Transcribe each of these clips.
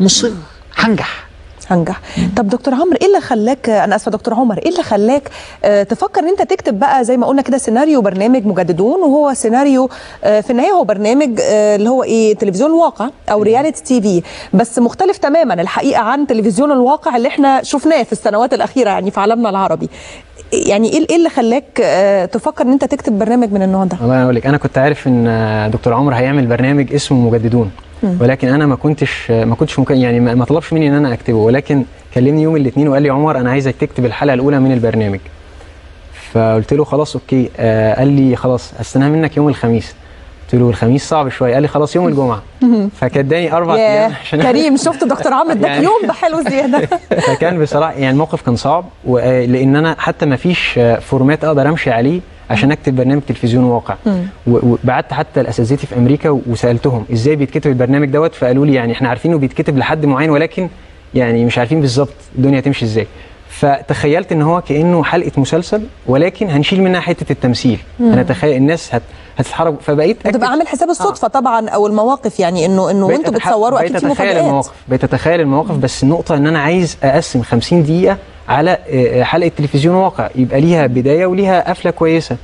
مصر هنجح. طب دكتور عمرو، ايه اللي خلاك، انا اسفه دكتور عمر، ايه اللي خلاك تفكر ان انت تكتب بقى زي ما قلنا كده سيناريو برنامج مجددون، وهو سيناريو في النهايه هو برنامج اللي هو ايه، تلفزيون الواقع او رياليتي تي في، بس مختلف تماما الحقيقه عن تلفزيون الواقع اللي احنا شفناه في السنوات الاخيره يعني في عالمنا العربي. يعني ايه اللي خلاك تفكر ان انت تكتب برنامج من النوع ده؟ والله انا اقول لك، انا كنت عارف ان دكتور عمرو هيعمل برنامج اسمه مجددون، ولكن انا ما كنتش يعني ما طلبش مني ان انا اكتبه، ولكن كلمني يوم الاثنين وقال لي عمر انا عايزك تكتب الحلقه الاولى من البرنامج. فقلت له خلاص اوكي. قال لي خلاص هستناها منك يوم الخميس. قلت له الخميس صعب شويه. قال لي خلاص يوم الجمعه. فكداني 4 ايام عشان كريم. شفت دكتور عمرو اداك يعني يوم بحلو زياده. فكان بصراحه يعني الموقف كان صعب، لان انا حتى ما فيش فورمات اقدر امشي عليه عشان اكتب برنامج تلفزيون واقع. وبعت حتى لاساتذتي في امريكا وسالتهم ازاي بيتكتب البرنامج دوت، فقالوا لي يعني احنا عارفين انه بيتكتب لحد معين، ولكن يعني مش عارفين بالظبط الدنيا تمشي ازاي. فتخيلت ان هو كانه حلقه مسلسل، ولكن هنشيل منها حته التمثيل. انا تخيل الناس هتتحرك، فبقيت بتبقى عامل حساب الصدفه طبعا او المواقف، يعني انه وانتوا بتصوروا اكيد في مفاجآت. بقيت اتخيل المواقف، بس النقطه ان انا عايز اقسم 50 دقيقه على حلقه تلفزيون واقع يبقى ليها بدايه وليها قفله كويسه.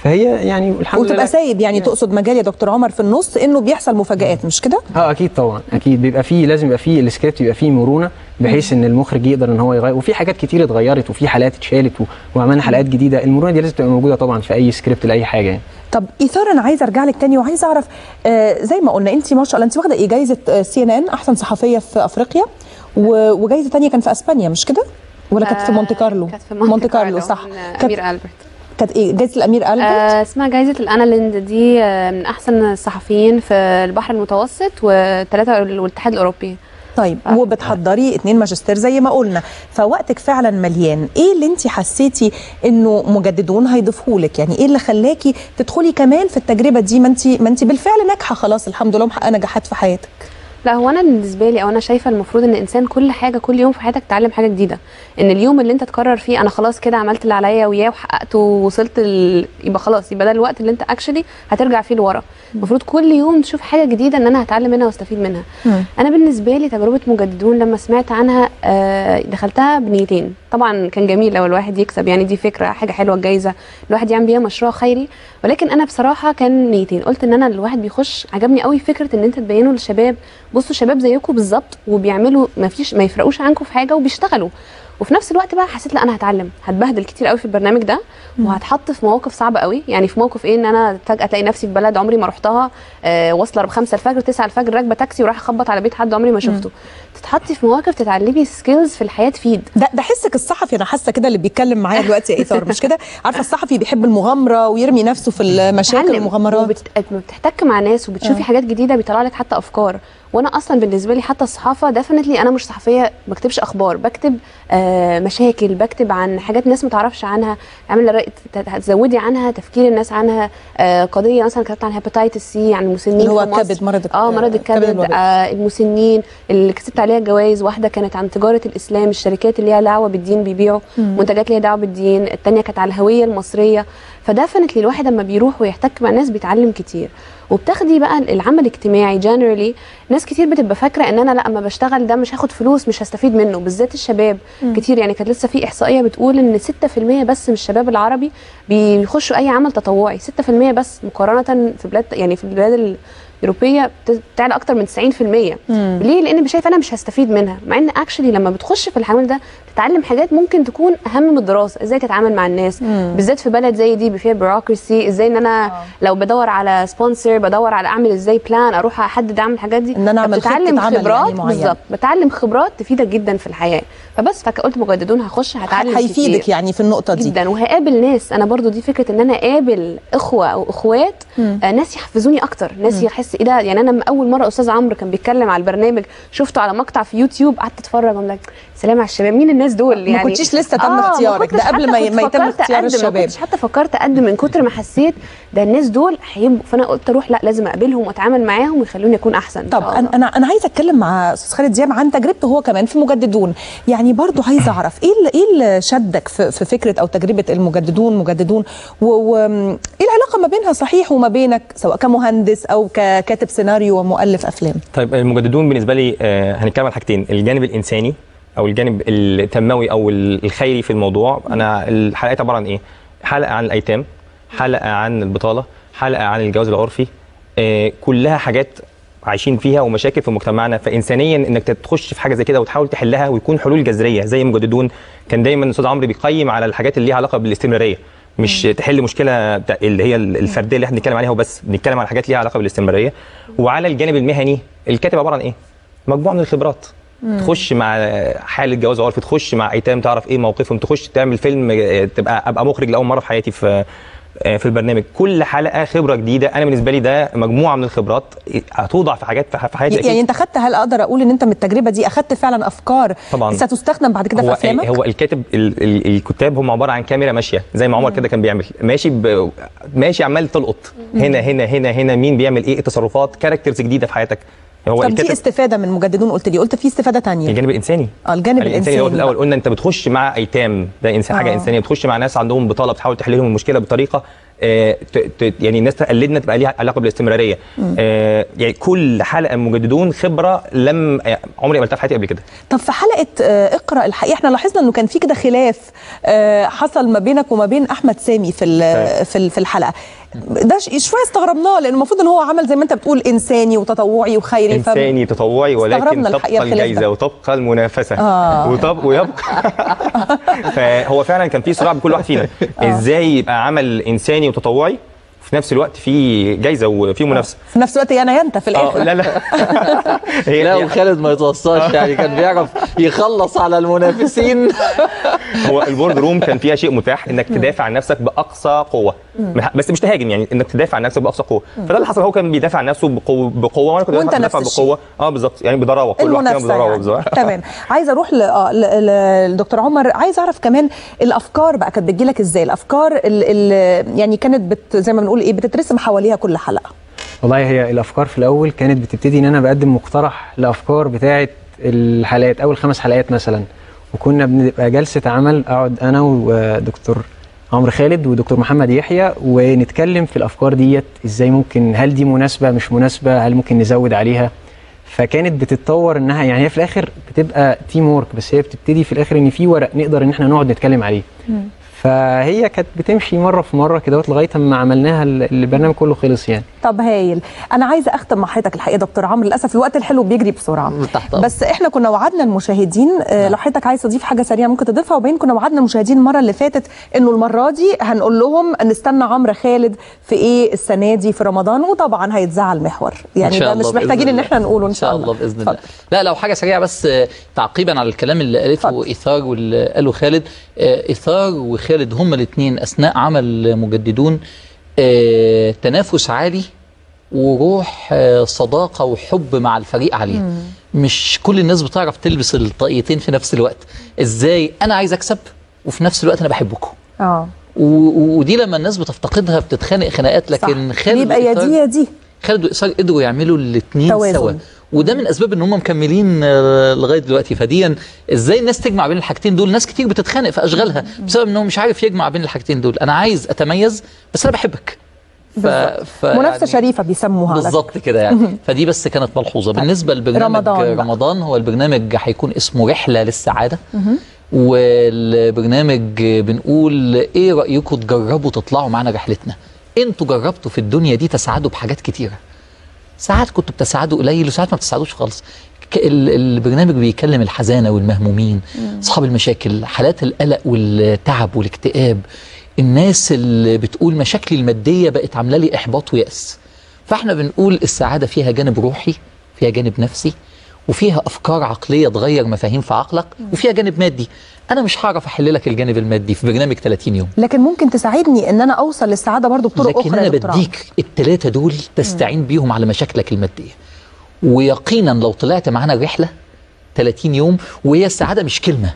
فهي يعني الحمد لله. وتبقى سايب يعني تقصد مجال يا دكتور عمر في النص انه بيحصل مفاجآت، مش كده؟ اكيد طبعا، اكيد بيبقى فيه، لازم يبقى فيه السكريبت، يبقى فيه مرونه بحيث ان المخرج يقدر ان هو يغير. وفي حاجات كتير اتغيرت وفي حلقات اتشالت وعملنا حلقات جديده. المرونه دي لازم تبقى موجوده طبعا في اي سكريبت لاي حاجه يعني. طب ايثار، انا عايزه ارجع لك تاني وعايزه اعرف زي ما قلنا انت ما شاء الله انت واخده ايه، جايزه CNN احسن صحفيه في افريقيا، وجايزه ثانيه كان في اسبانيا مش كده؟ ولا كانت في مونte كارلو؟ كانت في مونte كارلو صح. امير ألبرت. كانت ايه جايزه الامير ألبرت؟ اسمها جايزه الانالند، دي من احسن الصحفيين في البحر المتوسط والثلاثه والاتحاد الاوروبي. طيب وبتحضري 2 ماجستير زي ما قلنا، فوقتك فعلا مليان. ايه اللي انت حسيتي انه مجددون هيضيفه لك؟ يعني ايه اللي خلاكي تدخلي كمان في التجربه دي؟ ما انت بالفعل ناجحه خلاص الحمد لله، محققه نجاحات في حياتك. لا، هو انا بالنسبه لي، او انا شايفه المفروض ان الانسان كل كل يوم في حياتك تتعلم حاجه جديده. ان اليوم اللي انت تقرر فيه انا خلاص كده عملت اللي عليا وياه وحققته ووصلت يبقى خلاص، يبقى ده الوقت اللي انت اكشلي هترجع فيه لورا. المفروض كل يوم تشوف حاجه جديده ان انا هتعلم منها واستفيد منها. انا بالنسبه لي تجربه مجددون لما سمعت عنها دخلتها بنيتين. طبعا كان جميل لو الواحد يكسب، يعني دي فكره حاجه حلوه، الجايزه الواحد يعمل بيها مشروع خيري، ولكن انا بصراحه كان نيتين. قلت ان انا الواحد بيخش، عجبني قوي فكره ان انت تبينوا للشباب بصوا شباب زيكم بالظبط وبيعملوا ما يفرقوش عنكم في حاجه وبيشتغلوا، وفي نفس الوقت بقى حسيت لا انا هتعلم، هتبهدل كتير قوي في البرنامج ده وهتحط في مواقف صعبه قوي. يعني في موقف ايه، ان انا فجاه تلاقي نفسي في بلد عمري ما رحتها، واصله ب5 الفجر 9 الفجر راكبه تاكسي ورايحه اخبط على بيت حد عمري ما شفته. تتحطي في مواقف تتعلمي سكيلز في الحياه تفيد. ده حسك الصحفي، انا حاسه كده اللي بيتكلم معايا دلوقتي يا ايثار مش كده؟ عارفه الصحفي بيحب المغامره ويرمي نفسه في المشاكل والمغامرات، بتحتك مع ناس وبتشوفي حاجات جديده بيطلع لك حتى افكار. وانا اصلا بالنسبه لي حتى الصحافه ديفنتلي انا مش صحفيه، ما بكتبش اخبار، بكتب مشاكل، بكتب عن حاجات الناس ما تعرفش عنها، تزودي عنها تفكير الناس عنها. قضيه مثلا كتبت عن هيباتيتس سي، عن المسنين اللي هو الكبد، مرض الكبد، المسنين اللي كسبت عليها جوائز. واحده كانت عن تجاره الاسلام، الشركات اللي ليها دعوه بالدين بيبيعوا منتجات ليها دعوه بالدين. الثانيه كانت على الهويه المصريه. فدفنت لي الواحد لما بيروح ويحتك مع الناس بيتعلم كتير. وبتاخدي بقى العمل الاجتماعي جنرالي، ناس كتير بتبقى فاكره ان انا لا، اما بشتغل ده مش هاخد فلوس، مش هستفيد منه، بالذات الشباب كتير. يعني كانت لسه في احصائيه بتقول ان 6% بس من الشباب العربي بيخشوا اي عمل تطوعي، 6% بس، مقارنه في بلاد، يعني في البلاد الاوروبيه بتعلى اكتر من 90%. ليه؟ لان شايفه انا مش هستفيد منها، مع ان اكشلي لما بتخش في العمل ده تتعلم حاجات ممكن تكون اهم من الدراسه. ازاي تتعامل مع الناس، بالذات في بلد زي دي فيها بيروقراسي. ازاي ان انا لو بدور على سبونسر، بدور على اعمل ازاي بلان، اروح احدد اعمل الحاجات دي، ان انا اعمل بتتعلم خبرات يعني بالظبط، بتعلم خبرات تفيدك جدا في الحياه. فبس فقلت مجددون هخش هتعلم هيفيدك كتير يعني في النقطه دي جدا، وهقابل ناس. انا برضو دي فكره ان انا اقابل اخوه او اخوات، ناس يحفزوني اكتر، ناس يحس ايه ده. يعني انا اول مره استاذ عمرو كان بيتكلم على البرنامج، شفته على مقطع في يوتيوب، قعدت اتفرج، سلام على الشباب، مين الناس الناس دول يعني. ما كنتيش لسه تم اختيارك، ده قبل ما يتم اختيار الشباب. ما كنتش حتى فكرت اقدم من كتر ما حسيت ده الناس دول هيبقوا، فانا قلت اروح لا لازم اقابلهم واتعامل معاهم ويخلوني اكون احسن. طب انا عايزه اتكلم مع استاذ خالد دياب عن تجربته هو كمان في مجددون، يعني برضو عايزه اعرف ايه اللي شدك في فكره او تجربه المجددون وايه العلاقه ما بينها صحيح وما بينك سواء كمهندس او ككاتب سيناريو ومؤلف افلام؟ طيب المجددون بالنسبه لي هنتكلم عن حاجتين، الجانب الانساني او الجانب التنموي او الخيري في الموضوع. انا الحلقات عباره عن ايه؟ حلقه عن الايتام، حلقه عن البطاله، حلقه عن الجواز العرفي، كلها حاجات عايشين فيها ومشاكل في مجتمعنا. فانسانيا انك تخش في حاجه زي كده وتحاول تحلها ويكون حلول جذريه زي مجددون. كان دايما الاستاذ عمرو بيقيم على الحاجات اللي ليها علاقه بالاستمراريه، مش تحل مشكله اللي هي الفرديه اللي احنا بنتكلم عليها وبس، بنتكلم على حاجات ليها علاقه بالاستمراريه. وعلى الجانب المهني الكاتب عباره عن ايه؟ مجموعه من الخبرات. تخش مع حاله جواز عرفي، تخش مع ايتام تعرف ايه موقفهم، تخش تعمل فيلم، ابقى مخرج لاول مره في حياتي في البرنامج. كل حلقه خبره جديده. انا بالنسبه لي ده مجموعه من الخبرات هتوضع في حاجات في حياتي. يعني انت خدت، هل اقدر اقول ان انت من التجربه دي اخدت فعلا افكار طبعا ستستخدم بعد كده في افلامك؟ هو الكاتب الكتاب هم عباره عن كاميرا ماشيه زي ما عمر كده كان بيعمل، ماشي عمال تلقط هنا هنا هنا هنا مين بيعمل ايه، التصرفات، كاركترز جديده في حياتك. هو طب في استفاده من مجددون قلت في استفاده ثانيه، الجانب الانساني. الجانب الانساني في الاول قلنا انت بتخش مع ايتام، ده حاجه انسانيه، بتخش مع ناس عندهم بطاله بتحاول تحل لهم المشكله بطريقه يعني الناس تقلدنا تبقى ليها علاقه بالاستمراريه. يعني كل حلقه مجددون خبره لم عمري قابلتها في حياتي قبل كده. طب في حلقه اقرا الحقيقه احنا لاحظنا انه كان في كده خلاف حصل ما بينك وما بين احمد سامي في الحلقه ده، شويه استغربناه لانه المفروض ان هو عمل زي ما انت بتقول انساني وتطوعي وخيري، انساني تطوعي، ولكن تبقى الجائزه وتبقى المنافسه ويبقى فهو فعلا كان في صراع بكل واحد فينا ازاي يبقى عمل انساني وتطوعي في نفس الوقت في جايزه وفي منافسه في نفس الوقت. انا انت في الاخر لا لا وخالد ما يتوصاش يعني كان بيعرف يخلص على المنافسين. هو البورد روم كان فيها شيء متاح انك تدافع عن نفسك باقصى قوه، بس مش تهاجم، يعني انك تدافع عن نفسك باقصى قوه. فده اللي حصل، هو كان بيدافع عن نفسه بقوه وانا كنت بدافع بقوه بالظبط، يعني بضراوه، كل واحد فينا بضراوه بالظبط. تمام. عايزه اروح للدكتور عمر، عايزه اعرف كمان الافكار بقى كانت بتجي لك ازاي؟ الافكار يعني كانت زي ما بنقول ايه بتترسم حواليها كل حلقه؟ والله هي الافكار في الاول كانت بتبتدي ان انا بقدم مقترح لافكار بتاعه الحلقات، اول 5 حلقات مثلا، وكنا بنبقى جلسه عمل، اقعد انا ودكتور عمرو خالد ودكتور محمد يحيى ونتكلم في الافكار ديت ازاي ممكن، هل دي مناسبه مش مناسبه، هل ممكن نزود عليها. فكانت بتتطور انها يعني هي في الاخر بتبقى تيم وورك، بس هي بتبتدي في الاخر ان في ورق نقدر ان احنا نقعد نتكلم عليه. فهي كانت بتمشي مره في مره كده لغايه ما عملناها البرنامج كله خلص يعني. طب هايل. انا عايزه اختم مع حضرتك الحقيقه دكتور عمرو، للاسف الوقت الحلو بيجري بسرعه، بس احنا كنا وعدنا المشاهدين لو حضرتك عايز تضيف حاجه سريعه ممكن تضيفها، وبين كنا وعدنا المشاهدين المره اللي فاتت انه المره دي هنقول لهم نستنى عمرو خالد في ايه السنه دي في رمضان، وطبعا هيتذاع المحور، يعني ده مش محتاجين ان احنا نقوله ان شاء الله باذن الله. لا لو حاجه سريعه بس تعقيبا على الكلام اللي قالته ايثار واللي قاله خالد. ايثار وخالد هما الاثنين اثناء عمل مجددون تنافس عالي وروح صداقه وحب مع الفريق عاليه. مش كل الناس بتعرف تلبس الطاقيتين في نفس الوقت، ازاي انا عايز اكسب وفي نفس الوقت انا بحبكم. ودي لما الناس بتفتقدها بتتخانق خناقات، لكن خالد يبقى يا دي خالد وايثار قدروا يعملوا الاثنين سوا، وده من اسباب ان هم مكملين لغايه دلوقتي. فديا ازاي الناس تجمع بين الحاجتين دول؟ ناس كتير بتتخانق في اشغالها بسبب انه مش عارف يجمع بين الحاجتين دول. انا عايز اتميز بس انا بحبك. منافسه شريفه بيسموها بالظبط كده يعني. فدي بس كانت ملحوظه. بالنسبه لبرنامج رمضان هو البرنامج هيكون اسمه رحله للسعاده، والبرنامج بنقول ايه رايكم تجربوا تطلعوا معانا رحلتنا؟ انتوا جربتوا في الدنيا دي تسعدوا بحاجات كتيره، ساعات كنتوا بتسعدوا قليل وساعات ما بتسعدوش خالص. البرنامج بيكلم الحزانه والمهمومين، اصحاب المشاكل، حالات القلق والتعب والاكتئاب، الناس اللي بتقول مشاكلي الماديه بقت عامله لي احباط ويأس. فاحنا بنقول السعاده فيها جانب روحي، فيها جانب نفسي، وفيها افكار عقليه تغير مفاهيم في عقلك، وفيها جانب مادي. انا مش هعرف احل لك الجانب المادي في برنامج 30 يوم، لكن ممكن تساعدني ان انا اوصل للسعاده برضو بطرق اخرى. لكن انا بديك ال3 دول تستعين بيهم على مشاكلك الماديه، ويقينا لو طلعت معانا الرحله 30 يوم. وهي السعاده مش كلمه،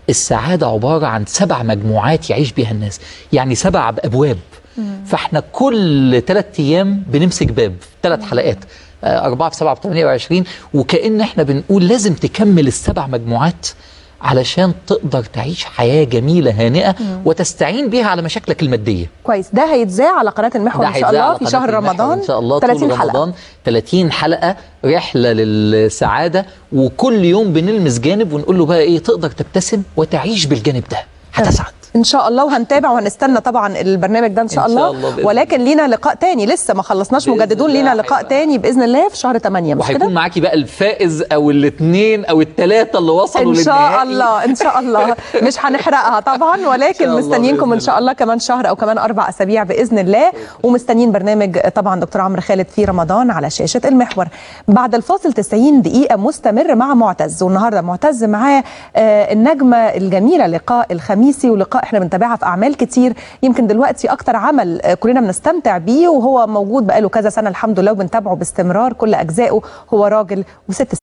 السعاده عباره عن 7 مجموعات يعيش بيها الناس، يعني 7 ابواب. فاحنا كل 3 ايام بنمسك باب، 3 حلقات، 4 في 7 ب 28، وكأن احنا بنقول لازم تكمل ال7 مجموعات علشان تقدر تعيش حياة جميلة هانئة وتستعين بيها على مشاكلك المادية. كويس. ده هيتذاع على قناه المحور ان شاء الله في شهر رمضان، ان شاء الله 30 طول حلقه. رمضان 30 حلقة رحلة للسعادة، وكل يوم بنلمس جانب ونقول له بقى ايه تقدر تبتسم وتعيش بالجانب ده هتسعد ان شاء الله. وهنتابع وهنستنى طبعا البرنامج ده ان شاء الله. ولكن لينا لقاء تاني، لسه ما خلصناش مجددون، لينا لقاء تاني باذن الله في شهر 8 مش كده؟ وهيكون معاكي بقى الفائز او الاثنين او الثلاثه اللي وصلوا ان شاء للنهائي. الله ان شاء الله. مش هنحرقها طبعا، ولكن مستنيينكم ان شاء الله كمان شهر او كمان 4 اسابيع باذن الله. ومستنيين برنامج طبعا دكتور عمرو خالد في رمضان على شاشه المحور. بعد الفاصل 90 دقيقه مستمر مع معتز، والنهارده معتز معاه النجمه الجميله لقاء الخميسي، ولقاء احنا بنتابعها في اعمال كتير. يمكن دلوقتي اكتر عمل كلنا بنستمتع بيه وهو موجود بقاله كذا سنه الحمد لله وبنتابعه باستمرار كل اجزائه، هو راجل وست